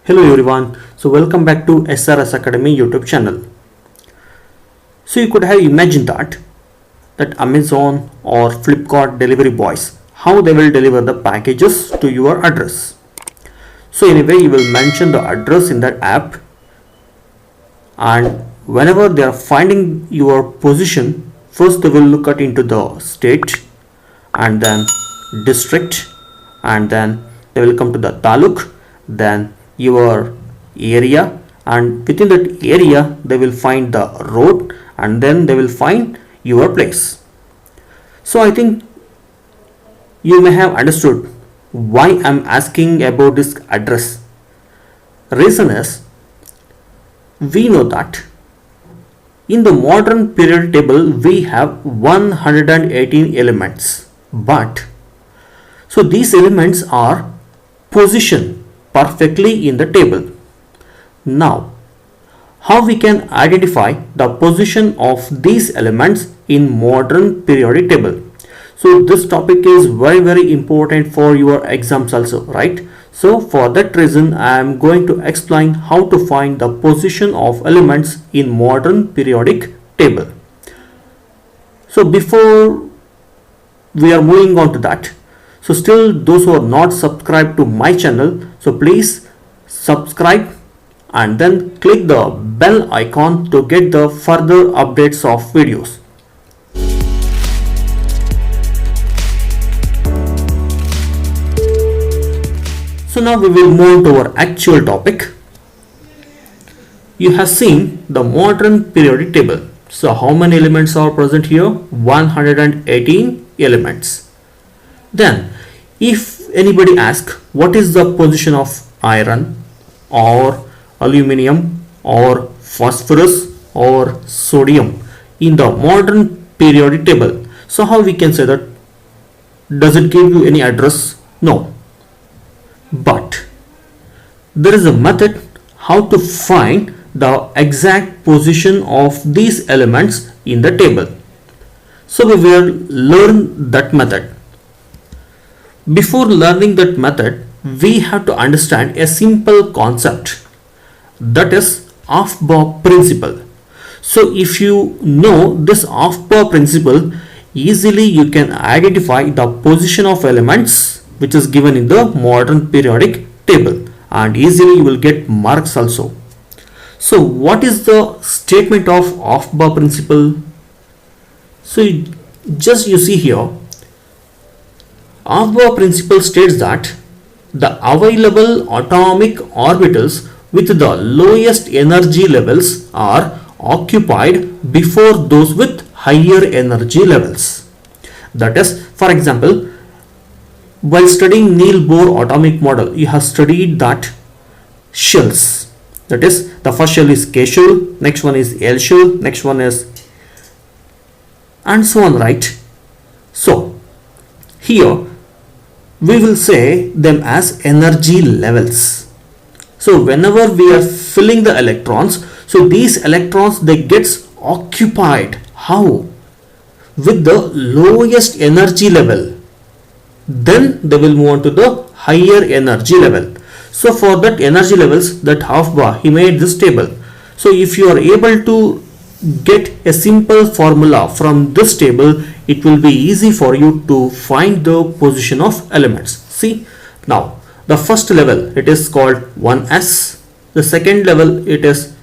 Hello everyone, so welcome back to SRS Academy YouTube channel. So you could have imagined that Amazon or Flipkart delivery boys, how they will deliver the packages to your address. So anyway, you will mention the address in that app, and whenever they are finding your position, first they will look at into the state and then district, and then they will come to the taluk, then your area, and within that area they will find the road, and then they will find your place. So I think you may have understood why I'm asking about this address. Reason is, we know that in the modern periodic table we have 118 elements, but so these elements are positioned perfectly in the table. Now, how we can identify the position of these elements in modern periodic table? So this topic is very important for your exams also, right? So for that reason I am going to explain how to find the position of elements in modern periodic table. So before we are moving on to that, so still those who are not subscribed to my channel, so please subscribe and then click the bell icon to get the further updates of videos. So now we will move to our actual topic. You have seen the modern periodic table. So how many elements are present here? 118 elements. Then if anybody asks what is the position of iron or aluminum or phosphorus or sodium in the modern periodic table, so how we can say that? Does it give you any address? No. But there is a method how to find the exact position of these elements in the table. So we will learn that method. Before learning that method, we have to understand a simple concept, that is Aufbau principle. So if you know this Aufbau principle, easily you can identify the position of elements which is given in the modern periodic table, and easily you will get marks also. So what is the statement of Aufbau principle? So you see here, Aufbau principle states that the available atomic orbitals with the lowest energy levels are occupied before those with higher energy levels. That is, for example, while studying Niels Bohr atomic model, you have studied that shells. That is, the first shell is K shell, next one is L shell, next one is, and so on, right? So here we will say them as energy levels. So whenever we are filling the electrons, so these electrons they gets occupied. How? With the lowest energy level. Then they will move on to the higher energy level. So for that energy levels, that Aufbau, he made this table. So if you are able to get a simple formula from this table, it will be easy for you to find the position of elements. See, now the first level, it is called 1s, the second level it is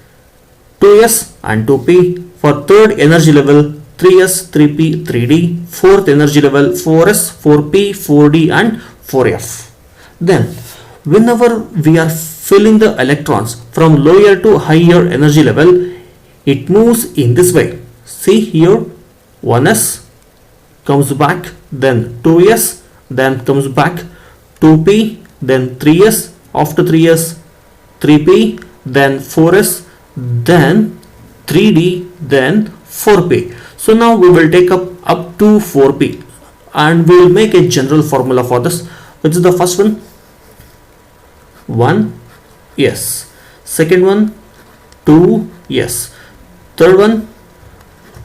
2s and 2p, for third energy level 3s, 3p, 3d, fourth energy level 4s, 4p, 4d and 4f. Then whenever we are filling the electrons from lower to higher energy level, it moves in this way. See here, 1s comes back, then 2s, then comes back 2p, then 3s, after 3s 3p, then 4s, then 3d, then 4p. So now we will take up to 4p and we will make a general formula for this, which is the first one 1 yes, second one 2 yes, third one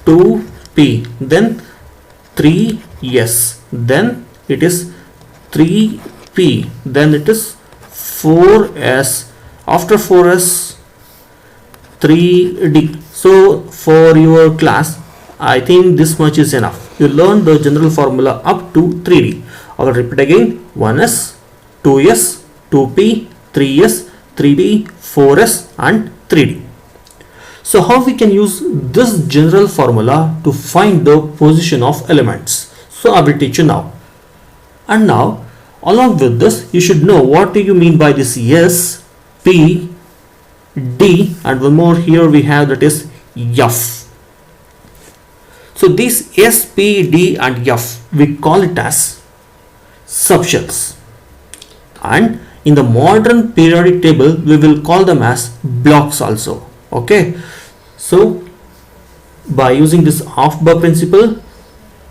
2p, then 3 yes, then it is 3p, then it is 4s, After 4s, 3d. So for your class, I think this much is enough. You learn the general formula up to 3d. I will repeat again: 1s, 2s, 2p, 3s, 3p, 4s and 3d. So how we can use this general formula to find the position of elements? So I will teach you now. And now, along with this, you should know what do you mean by this S, P, D, and one more here we have, that is F. So these S, P, D and F, we call it as subshells. And in the modern periodic table, we will call them as blocks also. Okay. So by using this Aufbau principle,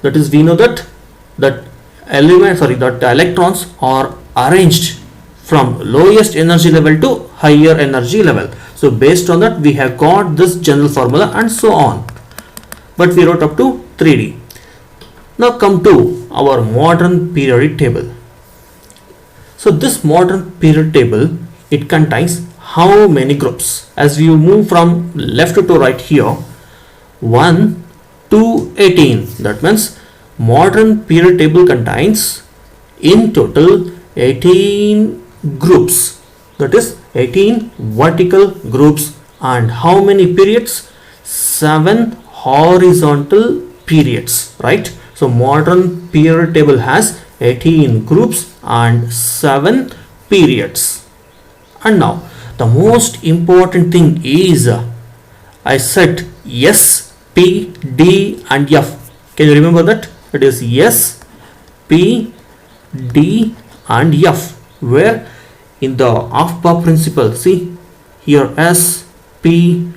that is, we know that that electrons are arranged from lowest energy level to higher energy level. So based on that, we have got this general formula and so on. But we wrote up to 3d. Now come to our modern periodic table. So this modern periodic table, it contains how many groups? As we move from left to right here, 1 to 18. That means modern periodic table contains in total 18 groups. That is 18 vertical groups. And how many periods? 7 horizontal periods, right? So modern periodic table has 18 groups and 7 periods. And now the most important thing is, I said S, P, D and F. Can you remember that? It is S, P, D and F. Where in the Aufbau principle, see here S, P,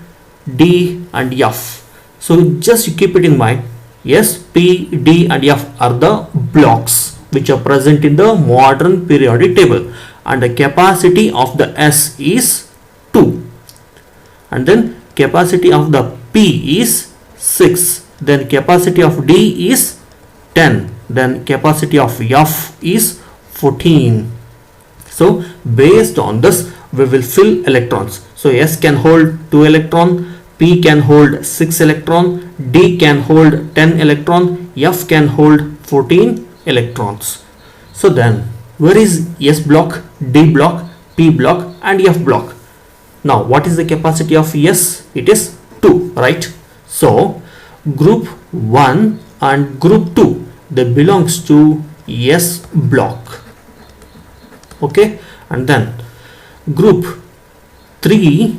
D and F. So just you keep it in mind. S, P, D and F are the blocks which are present in the modern periodic table. And the capacity of the S is 2. And then capacity of the P is 6. Then capacity of D is 10. Then capacity of F is 14. So based on this, we will fill electrons. So S can hold 2 electron, P can hold 6 electron, D can hold 10 electron, F can hold 14 electrons. So then where is S block, D block, P block and F block? Now what is the capacity of S? It is 2, right? So group 1 and group 2, they belongs to S block. Okay, and then group 3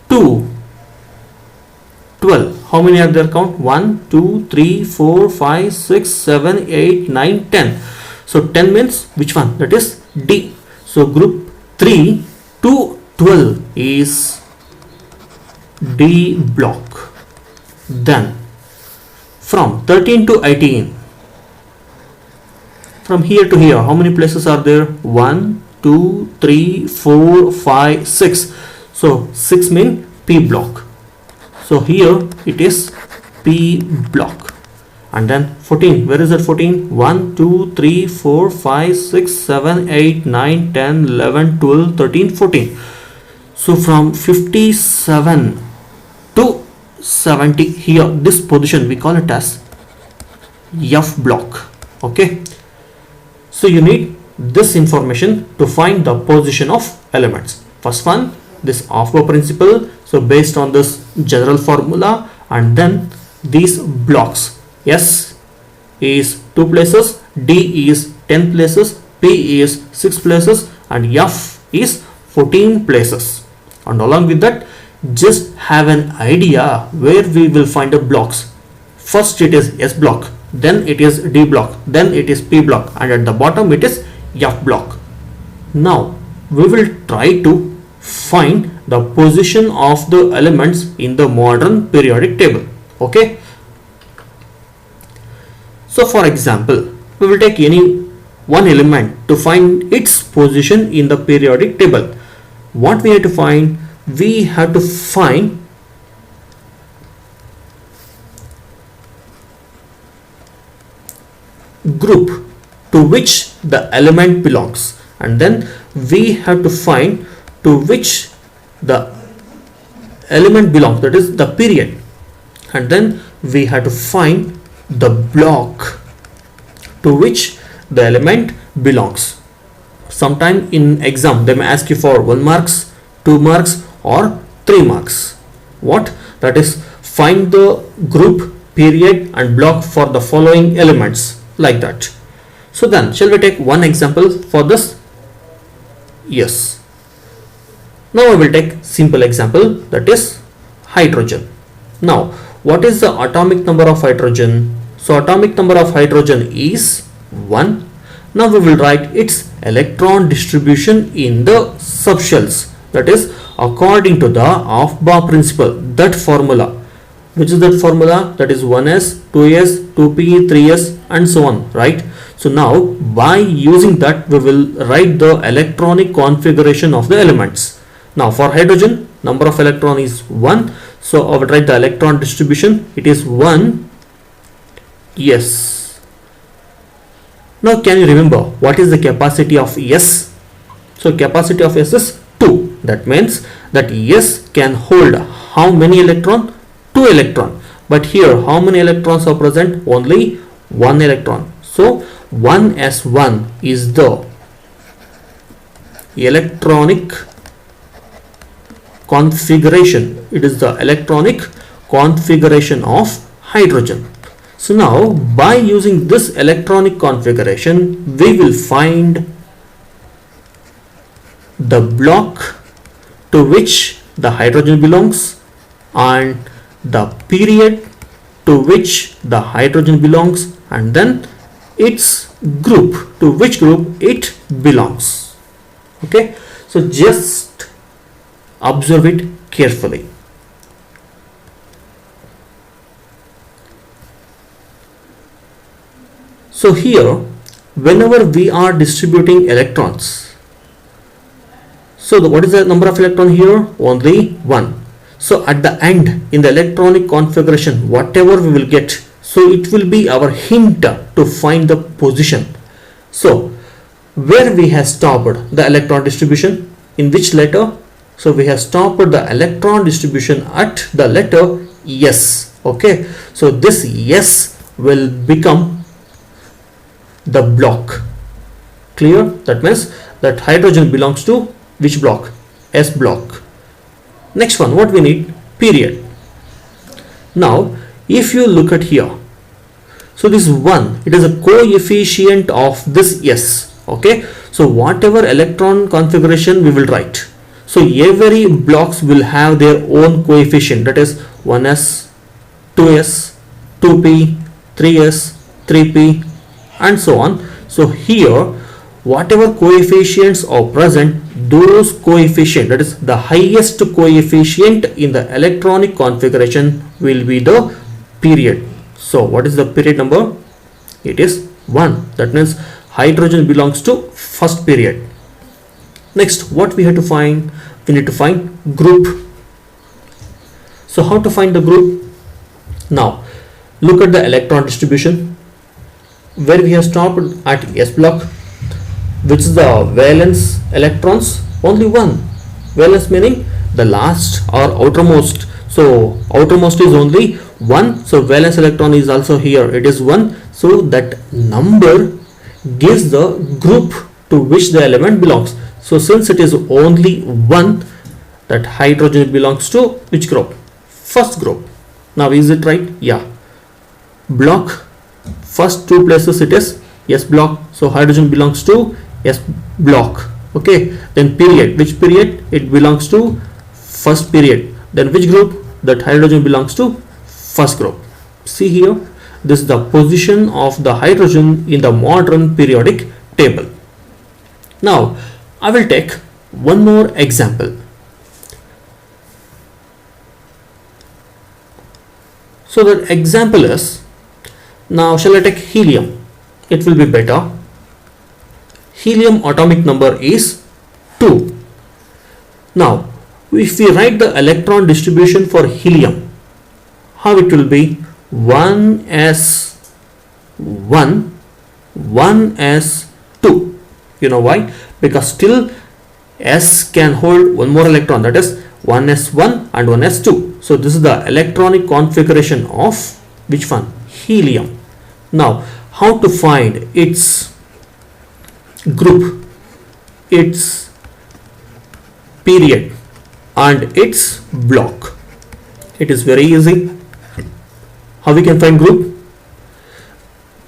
to 12. How many are there? Count 1, 2, 3, 4, 5, 6, 7, 8, 9, 10. So 10 means which one? That is D. So group 3 to 12 is D block. Then from 13 to 18, from here to here, how many places are there? 1, 2, 3, 4, 5, 6. So 6 means P block. So here it is P block. And then 14, where is that 14? 1, 2, 3, 4, 5, 6, 7, 8, 9, 10, 11, 12, 13, 14. So from 57 to 70, here this position we call it as F block. Okay. So you need this information to find the position of elements. First one, this Aufbau principle. So based on this general formula, and then these blocks. S is 2 places, D is 10 places, P is 6 places and F is 14 places. And along with that, just have an idea where we will find the blocks. First it is S block, then it is D block, then it is P block, and at the bottom it is F block. Now we will try to find the position of the elements in the modern periodic table. Okay. So for example, we will take any one element to find its position in the periodic table. What we have to find? We have to find group to which the element belongs, and then we have to find to which the element belongs, that is the period, and then we have to find the block to which the element belongs. Sometime in exam they may ask you for 1 marks, 2 marks or 3 marks. What? That is, find the group, period and block for the following elements, like that. So then shall we take one example for this? Yes. Now I will take simple example, that is hydrogen. Now what is the atomic number of hydrogen? So atomic number of hydrogen is 1. Now we will write its electron distribution in the subshells, that is according to the Aufbau principle, that formula. Which is that formula? That is 1s, 2s, 2p, 3s and so on, right? So now by using that we will write the electronic configuration of the elements. Now for hydrogen, number of electron is 1. So I will write the electron distribution. It is 1. Yes. Now can you remember what is the capacity of S? So capacity of S is 2. That means that S can hold how many electron? 2 electron. But here how many electrons are present? Only 1 electron. So 1s1 is the electronic configuration. It is the electronic configuration of hydrogen. So now by using this electronic configuration we will find the block to which the hydrogen belongs and the period to which the hydrogen belongs, and then its group, to which group it belongs. Okay, so just observe it carefully. So here whenever we are distributing electrons, so what is the number of electron here? Only 1. So at the end in the electronic configuration whatever we will get, so it will be our hint to find the position. So where we have stopped the electron distribution, in which letter? So we have stopped the electron distribution at the letter S. Okay, so this S will become the block. Clear? That means that hydrogen belongs to which block? S block. Next one, what we need? Period. Now if you look at here, so this 1, it is a coefficient of this S. Okay, so whatever electron configuration we will write, so every blocks will have their own coefficient, that is 1s, 2s, 2p, 3s, 3p and so on. So here whatever coefficients are present, those coefficient, that is the highest coefficient in the electronic configuration will be the period. So what is the period number? It is 1. That means hydrogen belongs to first period. Next, what we have to find? We need to find group. So how to find the group? Now look at the electron distribution. Where we have stopped at S block, which is the valence electrons? Only 1. Valence meaning the last or outermost. So outermost is only 1. So valence electron is also here. It is 1. So that number gives the group to which the element belongs. So since it is only 1, that hydrogen belongs to which group? First group. Now is it right? Yeah. Block, first 2 places it is S block. So hydrogen belongs to S block. Okay, then period, which period? It belongs to first period. Then which group? That hydrogen belongs to first group. See here, this is the position of the hydrogen in the modern periodic table. Now I will take one more example. So the example is, now shall I take helium? It will be better. Helium atomic number is 2. Now if we write the electron distribution for helium, how it will be? 1s1, 1s2. You know why? Because still S can hold one more electron, that is 1s1 and 1s2. So this is the electronic configuration of which one? Helium. Now how to find its group, its period and its block? It is very easy. How we can find group?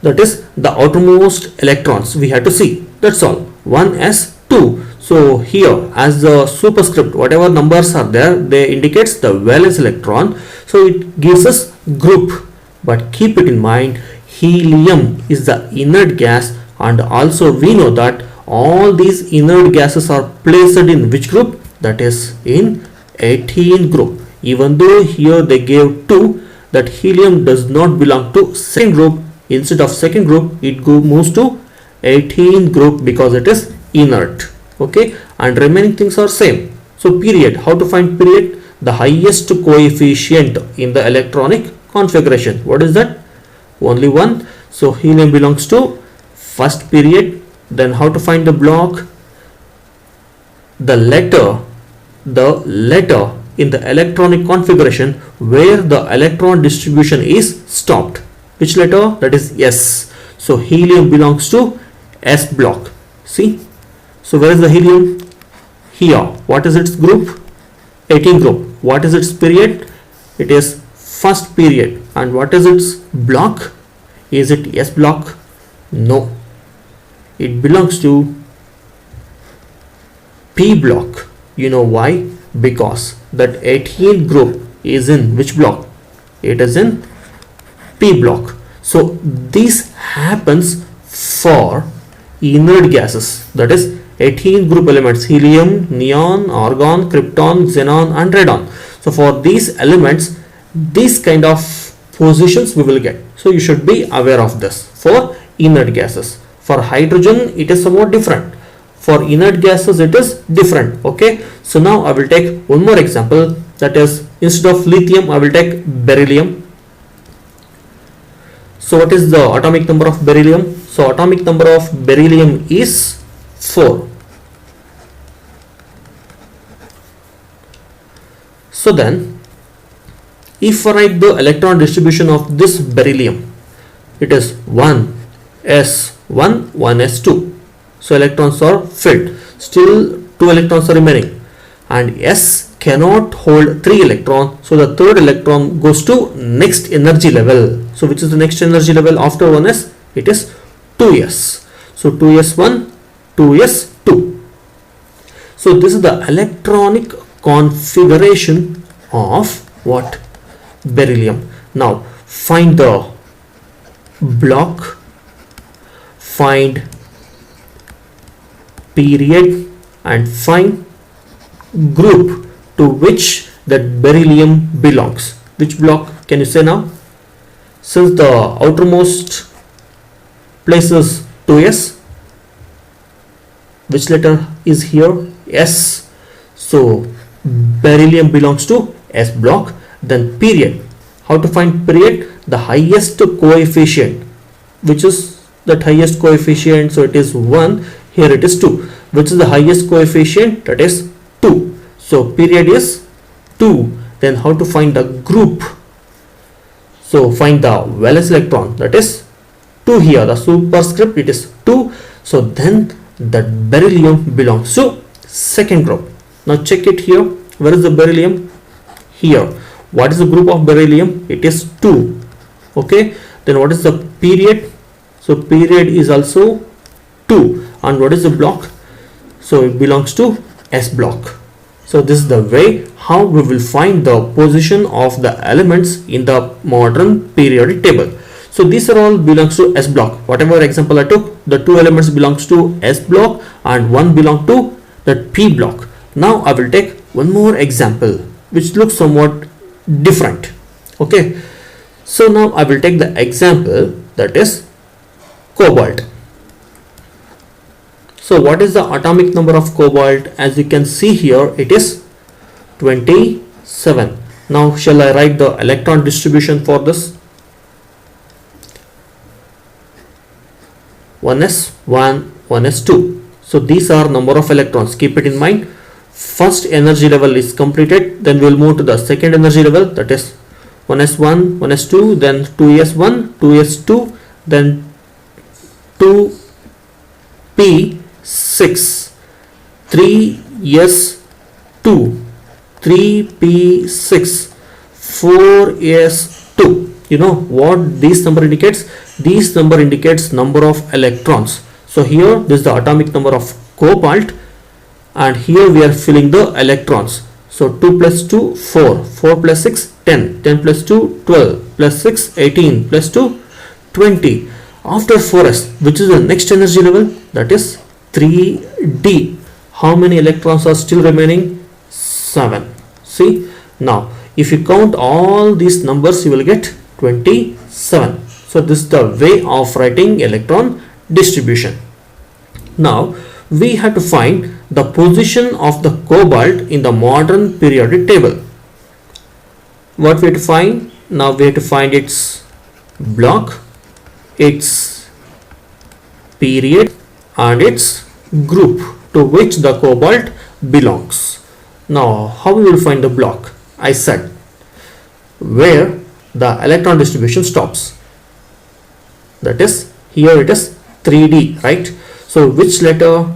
That is the outermost electrons we have to see, that's all. 1s2. So here as the superscript, whatever numbers are there, they indicates the valence electron, so it gives us group. But keep it in mind, helium is the inert gas, and also we know that all these inert gases are placed in which group? That is in 18 group. Even though here they gave 2, that helium does not belong to second group. Instead of second group, it moves to 18 group because it is inert. Okay, and remaining things are same. So period, how to find period? The highest coefficient in the electronic configuration. What is that? Only one. So helium belongs to first period. Then how to find the block? The letter in the electronic configuration where the electron distribution is stopped. Which letter? That is S. So helium belongs to S block. See? So where is the helium? Here. What is its group? 18 group. What is its period? It is first period. And what is its block? Is it S block? No. It belongs to P block. You know why? Because that 18 group is in which block? It is in P block. So this happens for inert gases, that is 18 group elements: helium, neon, argon, krypton, xenon and radon. So for these elements, these kind of positions we will get. So you should be aware of this for inert gases. For hydrogen it is somewhat different. For inert gases it is different. Okay, so now I will take one more example, that is instead of lithium I will take beryllium. So what is the atomic number of beryllium? So atomic number of beryllium is 4. So then if I write the electron distribution of this beryllium, it is 1s1 1s2. So electrons are filled, still 2 electrons are remaining, and S cannot hold 3 electrons, so the third electron goes to next energy level. So which is the next energy level after 1s? It is 2s. So 2s1 2s2. So this is the electronic configuration of what? Beryllium. Now find the block, find period and find group to which that beryllium belongs. Which block can you say now? Since the outermost place is 2s, which letter is here? S. So beryllium belongs to S block. Then period. How to find period? The highest coefficient. Which is that highest coefficient? So it is 1. Here it is 2. Which is the highest coefficient? That is 2. So period is 2. Then how to find the group? So find the valence electron, that is 2 here. The superscript, it is 2. So then that beryllium belongs to second group. Now check it here. Where is the beryllium? Here. What is the group of beryllium? It is 2. Okay. Then what is the period? So period is also 2. And what is the block? So it belongs to S block. So this is the way how we will find the position of the elements in the modern periodic table. So these are all belongs to S block. Whatever example I took, the 2 elements belongs to S block and 1 belong to the P block. Now I will take one more example which looks somewhat different. Okay. So now I will take the example, that is cobalt. So what is the atomic number of cobalt? As you can see here, it is 27. Now shall I write the electron distribution for this? 1s1 1s2. So these are number of electrons. Keep it in mind. First energy level is completed, then we will move to the second energy level, that is 1s1, 1s2, then 2s1, 2s2, then 2p6, 3s2, 3p6, 4s2. You know what these number indicates? These number indicates number of electrons. So here this is the atomic number of cobalt, and here we are filling the electrons. So 2 plus 2 4, 4 plus 6 10, 10 plus 2 12, plus 6 18, plus 2 20. After 4s, which is the next energy level, that is 3d. How many electrons are still remaining? 7. See, now if you count all these numbers, you will get 27. So this is the way of writing electron distribution. Now we have to find the position of the cobalt in the modern periodic table. What we have to find? Now we have to find its block, its period, and its group to which the cobalt belongs. Now how we will find the block? I said where the electron distribution stops. That is, here it is 3d, right? So which letter?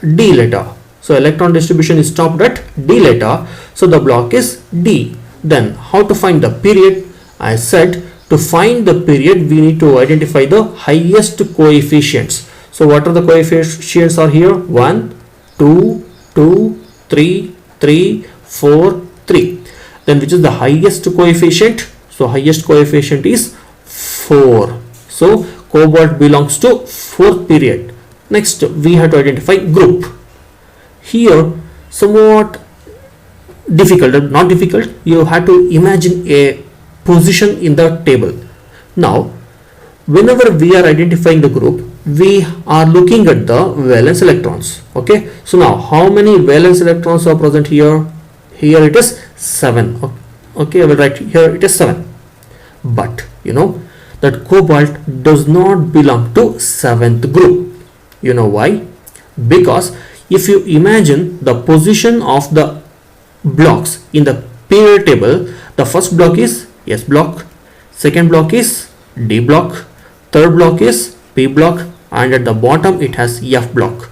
D letter. So electron distribution is stopped at D letter. So the block is D. Then how to find the period? I said to find the period we need to identify the highest coefficients. So what are the coefficients are here? 1, 2, 2, 3, 3, 4, 3. Then which is the highest coefficient? So highest coefficient is 4. So cobalt belongs to 4th period. Next we have to identify group. Here somewhat difficult, not difficult, you have to imagine a position in the table. Now whenever we are identifying the group, we are looking at the valence electrons. Okay, so now how many valence electrons are present here? Here it is 7. Okay, I will write here it is 7. But you know that cobalt does not belong to 7th group. You know why? Because if you imagine the position of the blocks in the period table, the first block is S block, second block is D block, third block is P block, and at the bottom it has F block.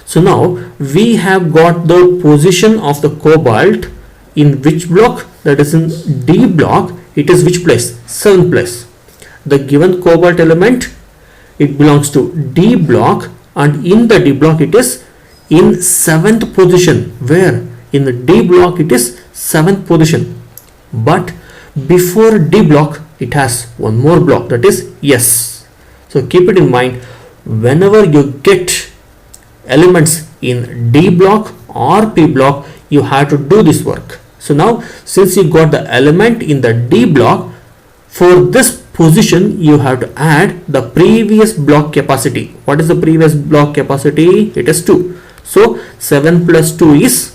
So now we have got the position of the cobalt in which block? That is in D block. It is which place? 7th place. The given cobalt element, it belongs to D block, and in the D block it is in 7th position. Where? In the D block it is 7th position. But before D block it has one more block, that is S. So keep it in mind, whenever you get elements in D block or P block, you have to do this work. So now since you got the element in the D block, for this position you have to add the previous block capacity. What is the previous block capacity? It is 2. So 7 plus 2 is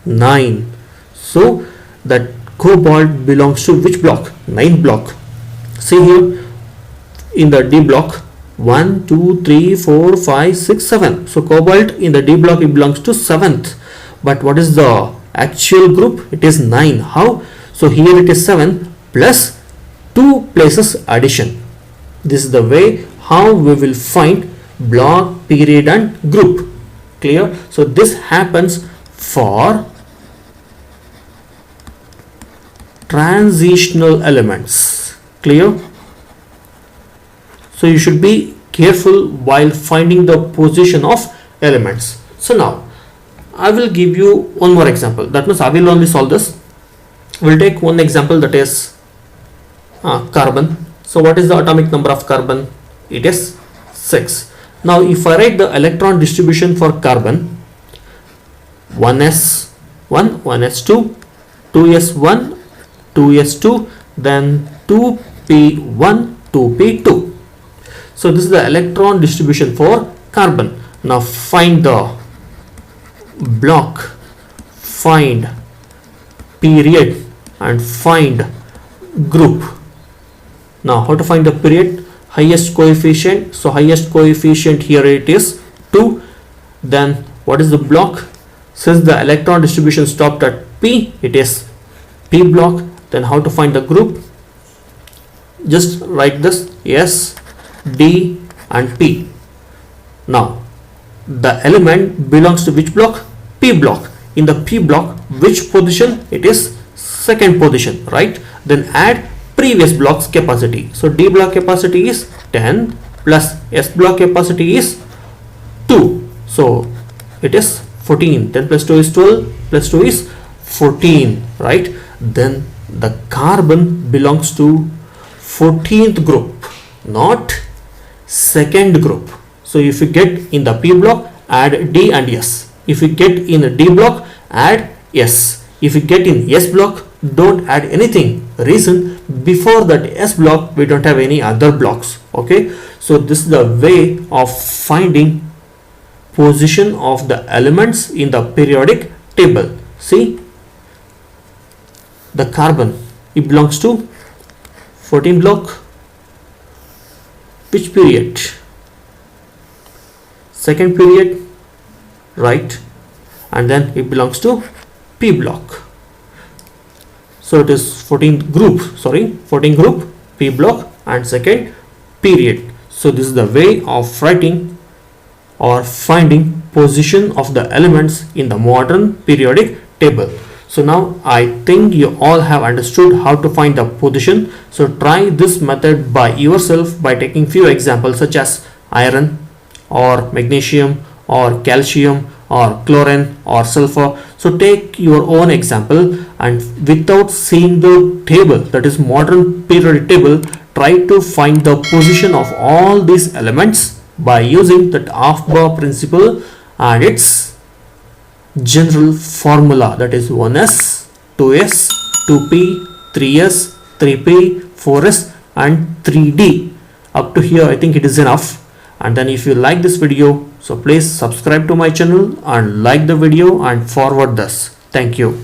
9. So that cobalt belongs to which block? 9th block. See here in the D block 1, 2, 3, 4, 5, 6, 7. So cobalt in the D block, it belongs to 7th. But what is the actual group? It is 9. How? So here it is 7 plus 2 places addition. This is the way how we will find block, period, and group. Clear? So this happens for transitional elements. Clear? So you should be careful while finding the position of elements. So now I will give you one more example. That means I will only solve this. We'll take one example, that is carbon. So what is the atomic number of carbon? It is 6. Now if I write the electron distribution for carbon, 1s1, 1s2, 2s1, 2s2, then 2p1, 2p2. So this is the electron distribution for carbon. Now find the block, find period, and find group. Now how to find the period? Highest coefficient. So highest coefficient here it is 2. Then what is the block? Since the electron distribution stopped at P, it is P block. Then how to find the group? Just write this S, D and P. Now the element belongs to which block? P block. In the P block, which position? It is second position, right? Then add previous block's capacity. So D block capacity is 10 plus S block capacity is 2. So it is 14. 10 plus 2 is 12 plus 2 is 14, right? Then the carbon belongs to 14th group, not second group. So if you get in the P block, add D and S. If you get in the D block, add S. If you get in S block, don't add anything. Reason, before that S block we don't have any other blocks. Okay, so this is the way of finding position of the elements in the periodic table. See, the carbon, it belongs to 14 block. Which period? Second period, right? And then it belongs to P block. So it is 14th group, 14 group, P block and second period. So this is the way of writing or finding position of the elements in the modern periodic table. So now I think you all have understood how to find the position. So try this method by yourself by taking few examples such as iron or magnesium or calcium or chlorine or sulfur. So take your own example and without seeing the table, that is modern periodic table, try to find the position of all these elements by using that Aufbau principle and its general formula, that is 1s, 2s, 2p, 3s, 3p, 4s and 3d. Up to here I think it is enough. And then if you like this video, so please subscribe to my channel and like the video and forward this. Thank you.